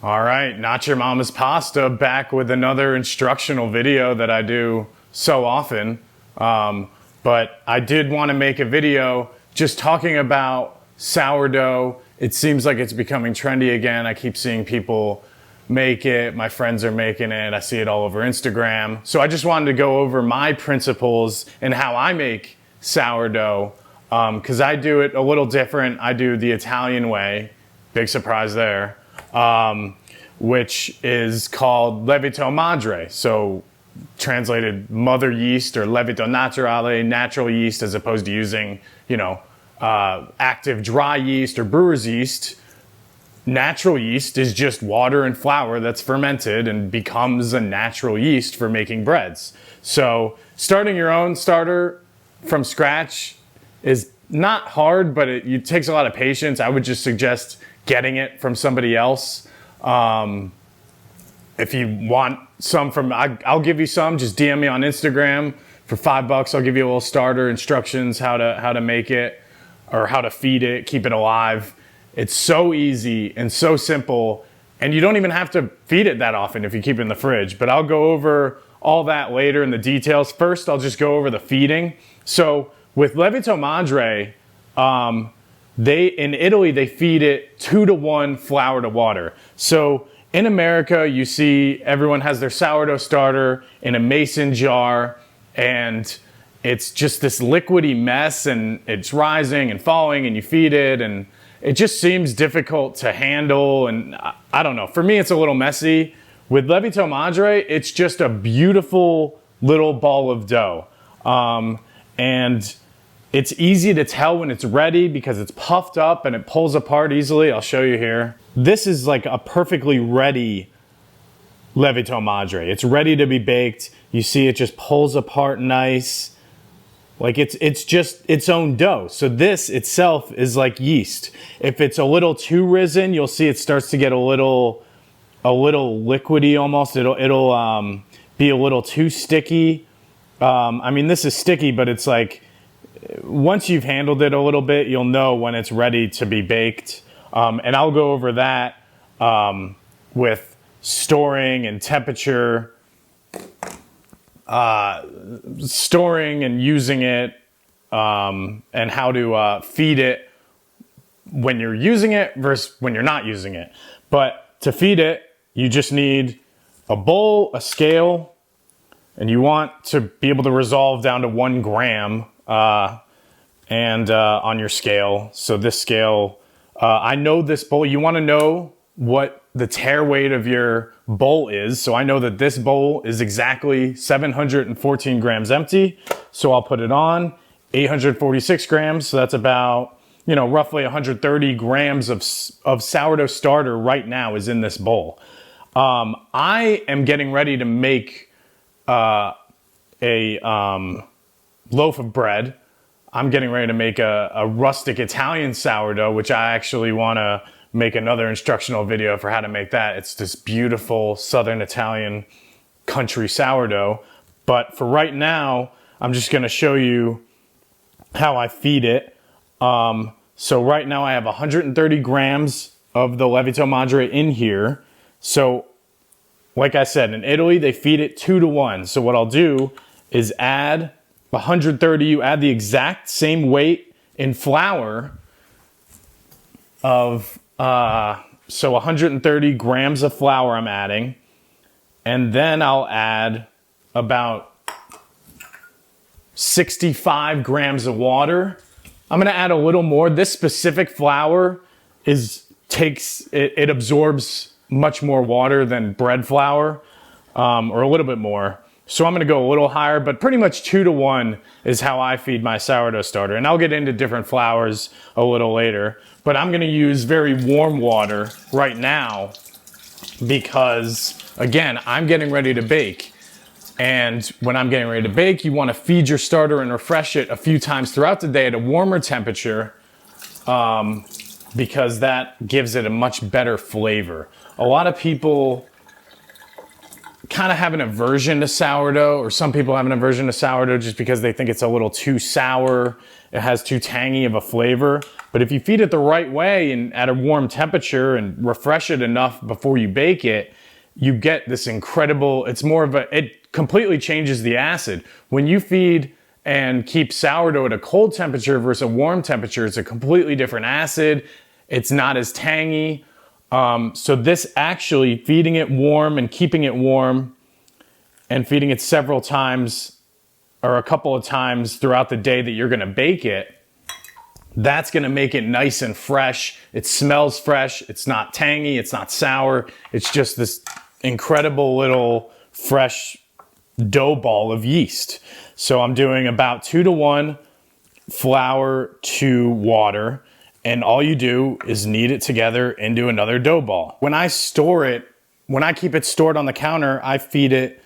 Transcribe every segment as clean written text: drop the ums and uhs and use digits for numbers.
All right, Not Your Mama's Pasta, back with another instructional video that I do so often. But I did want to make a video just talking about sourdough. It seems like it's becoming trendy again. I keep seeing people make it. My friends are making it. I see it all over Instagram. So I just wanted to go over my principles and how I make sourdough, because I do it a little different. I do the Italian way. Big surprise there. Which is called Lievito Madre. So translated mother yeast, or Lievito Naturale, natural yeast, as opposed to using, active dry yeast or brewer's yeast. Natural yeast is just water and flour that's fermented and becomes a natural yeast for making breads. So starting your own starter from scratch is not hard, but it takes a lot of patience. I would just suggest getting it from somebody else. If you want some from, I'll give you some. Just DM me on Instagram for $5. I'll give you a little starter instructions, how to make it, or how to feed it, keep it alive. It's so easy and so simple, and you don't even have to feed it that often if you keep it in the fridge. But I'll go over all that later in the details. First, I'll just go over the feeding. So with Lievito Madre, in Italy, they feed it 2-to-1 flour to water. So in America, you see everyone has their sourdough starter in a mason jar, and it's just this liquidy mess, and it's rising and falling, and you feed it, and it just seems difficult to handle. And I don't know, for me, it's a little messy. With Lievito Madre, it's just a beautiful little ball of dough. And it's easy to tell when it's ready because it's puffed up and it pulls apart easily. I'll show you here. This is like a perfectly ready Lievito Madre. It's ready to be baked. You see it just pulls apart nice. Like it's just its own dough. So this itself is like yeast. If it's a little too risen, you'll see it starts to get a little liquidy almost. It'll be a little too sticky. I mean, this is sticky, but it's like, once you've handled it a little bit, you'll know when it's ready to be baked. And I'll go over that with storing and temperature, storing and using it, and how to feed it when you're using it versus when you're not using it. But to feed it, you just need a bowl, a scale, and you want to be able to resolve down to 1 gram on your scale. So this scale, I know this bowl, you want to know what the tare weight of your bowl is. So I know that this bowl is exactly 714 grams empty. So I'll put it on 846 grams. So that's about, roughly 130 grams of sourdough starter right now is in this bowl. I am getting ready to make a loaf of bread. I'm getting ready to make a rustic Italian sourdough, which I actually want to make another instructional video for how to make that. It's this beautiful Southern Italian country sourdough. But for right now, I'm just going to show you how I feed it. So right now I have 130 grams of the Lievito Madre in here. So like I said, in Italy, they feed it 2-to-1. So what I'll do is add 130, you add the exact same weight in flour of, so 130 grams of flour I'm adding, and then I'll add about 65 grams of water. I'm gonna add a little more. This specific flour it absorbs much more water than bread flour, or a little bit more. So I'm going to go a little higher, but pretty much 2-to-1 is how I feed my sourdough starter. And I'll get into different flours a little later. But I'm going to use very warm water right now because, again, I'm getting ready to bake. And when I'm getting ready to bake, you want to feed your starter and refresh it a few times throughout the day at a warmer temperature, because that gives it a much better flavor. A lot of people kind of have an aversion to sourdough, or some people have an aversion to sourdough just because they think it's a little too sour. It has too tangy of a flavor. But if you feed it the right way and at a warm temperature and refresh it enough before you bake it, you get this incredible, it completely changes the acid. When you feed and keep sourdough at a cold temperature versus a warm temperature, it's a completely different acid. It's not as tangy. So this actually, feeding it warm and keeping it warm and feeding it several times or a couple of times throughout the day that you're gonna bake it, that's gonna make it nice and fresh. It smells fresh. It's not tangy. It's not sour. It's just this incredible little fresh dough ball of yeast. So I'm doing about 2-to-1 flour to water, and all you do is knead it together into another dough ball. When I keep it stored on the counter, I feed it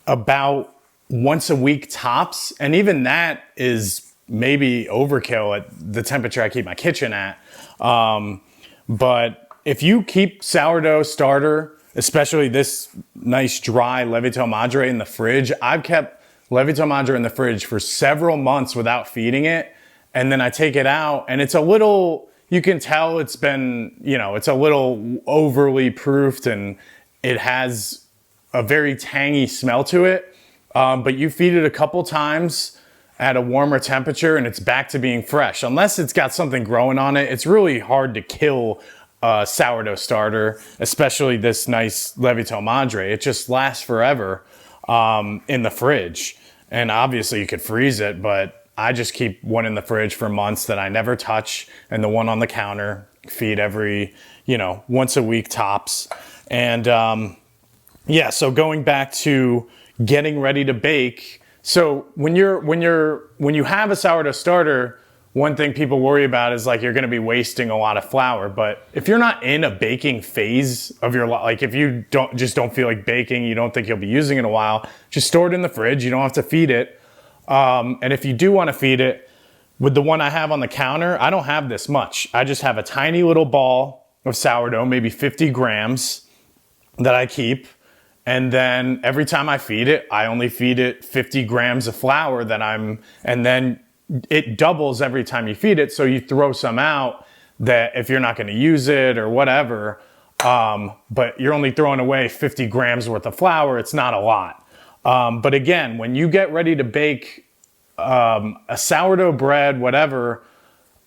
about once a week tops, and even that is maybe overkill at the temperature I keep my kitchen at. But if you keep sourdough starter, especially this nice dry Lievito Madre in the fridge, I've kept Lievito Madre in the fridge for several months without feeding it. And then I take it out and it's a little, you can tell it's been, it's a little overly proofed and it has a very tangy smell to it. But you feed it a couple times at a warmer temperature and it's back to being fresh. Unless it's got something growing on it, it's really hard to kill a sourdough starter, especially this nice Lievito Madre. It just lasts forever in the fridge. And obviously you could freeze it, but I just keep one in the fridge for months that I never touch, and the one on the counter feed every, once a week tops. And yeah, so going back to getting ready to bake. So when you have a sourdough starter, one thing people worry about is like you're going to be wasting a lot of flour. But if you're not in a baking phase of your life, like if you don't feel like baking, you don't think you'll be using it in a while, just store it in the fridge. You don't have to feed it. And if you do want to feed it, with the one I have on the counter, I don't have this much. I just have a tiny little ball of sourdough, maybe 50 grams that I keep. And then every time I feed it, I only feed it 50 grams of flour and then it doubles every time you feed it. So you throw some out that if you're not going to use it or whatever, but you're only throwing away 50 grams worth of flour. It's not a lot. But again, when you get ready to bake a sourdough bread, whatever,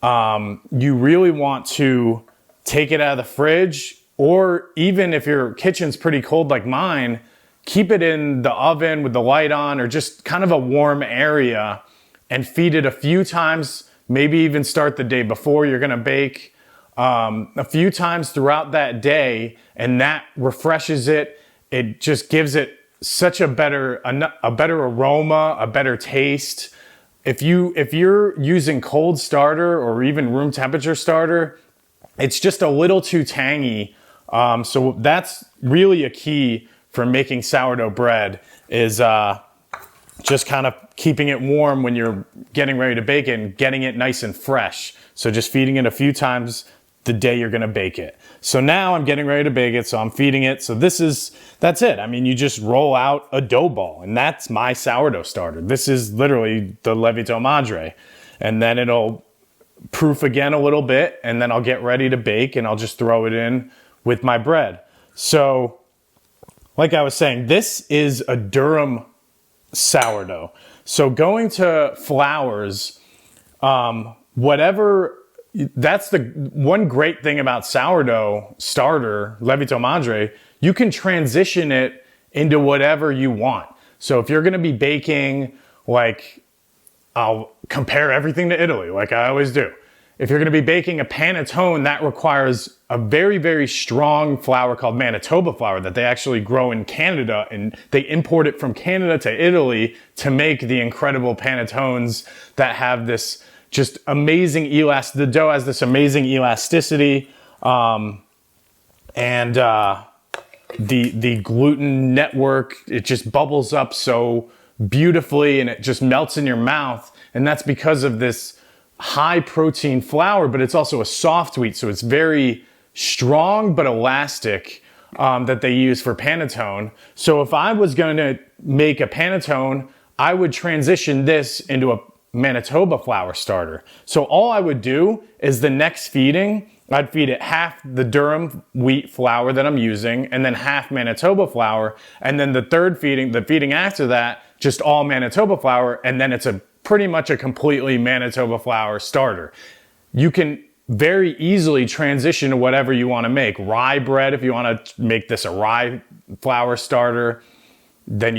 you really want to take it out of the fridge, or even if your kitchen's pretty cold like mine, keep it in the oven with the light on or just kind of a warm area and feed it a few times, maybe even start the day before you're gonna bake, a few times throughout that day, and that refreshes it. It just gives it such a better aroma, a better taste. If you're using cold starter or even room temperature starter, it's just a little too tangy. So that's really a key for making sourdough bread is just kind of keeping it warm when you're getting ready to bake it and getting it nice and fresh. So just feeding it a few times the day you're gonna bake it. So now I'm getting ready to bake it, so I'm feeding it. So that's it. I mean, you just roll out a dough ball, and that's my sourdough starter. This is literally the Lievito Madre. And then it'll proof again a little bit, and then I'll get ready to bake, and I'll just throw it in with my bread. So, like I was saying, this is a durum sourdough. So going to flours, that's the one great thing about sourdough starter, Lievito Madre, you can transition it into whatever you want. So if you're gonna be baking, like, I'll compare everything to Italy, like I always do. If you're gonna be baking a panettone, that requires a very, very strong flour called Manitoba flour that they actually grow in Canada, and they import it from Canada to Italy to make the incredible panettones that have this just amazing the dough has this amazing elasticity, and the gluten network, it just bubbles up so beautifully and it just melts in your mouth. And that's because of this high protein flour, but it's also a soft wheat, so it's very strong but elastic, that they use for panettone. So if I was going to make a panettone, I would transition this into Manitoba flour starter. So all I would do is the next feeding, I'd feed it half the durum wheat flour that I'm using and then half Manitoba flour. And then the third feeding, the feeding after that, just all Manitoba flour. And then it's pretty much a completely Manitoba flour starter. You can very easily transition to whatever you want to make. Rye bread, if you want to make this a rye flour starter, then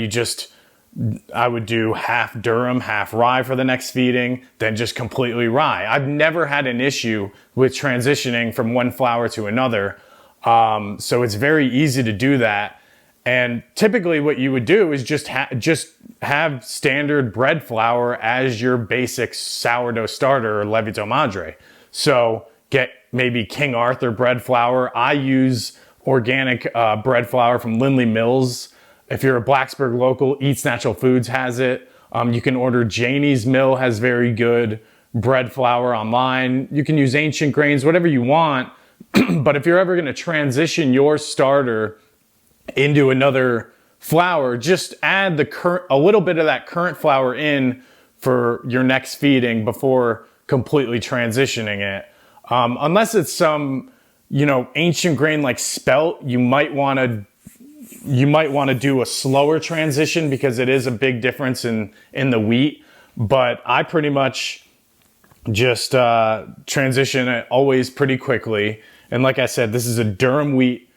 I would do half durum, half rye for the next feeding, then just completely rye. I've never had an issue with transitioning from one flour to another. So it's very easy to do that. And typically what you would do is just have standard bread flour as your basic sourdough starter or Lievito Madre. So get maybe King Arthur bread flour. I use organic bread flour from Lindley Mills. If you're a Blacksburg local, Eats Natural Foods has it. You can order Janie's Mill, has very good bread flour online. You can use Ancient Grains, whatever you want. But if you're ever going to transition your starter into another flour, just add a little bit of that current flour in for your next feeding before completely transitioning it. Unless it's some, ancient grain like spelt, you might want to do a slower transition because it is a big difference in the wheat. But I pretty much just transition it always pretty quickly. And like I said, this is a durum wheat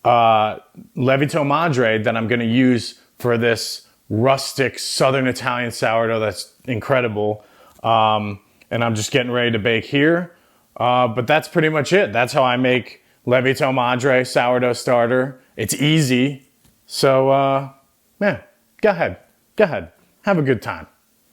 Lievito Madre that I'm going to use for this rustic Southern Italian sourdough that's incredible. And I'm just getting ready to bake here. But that's pretty much it. That's how I make Lievito Madre sourdough starter. It's easy. So, yeah, go ahead. Have a good time.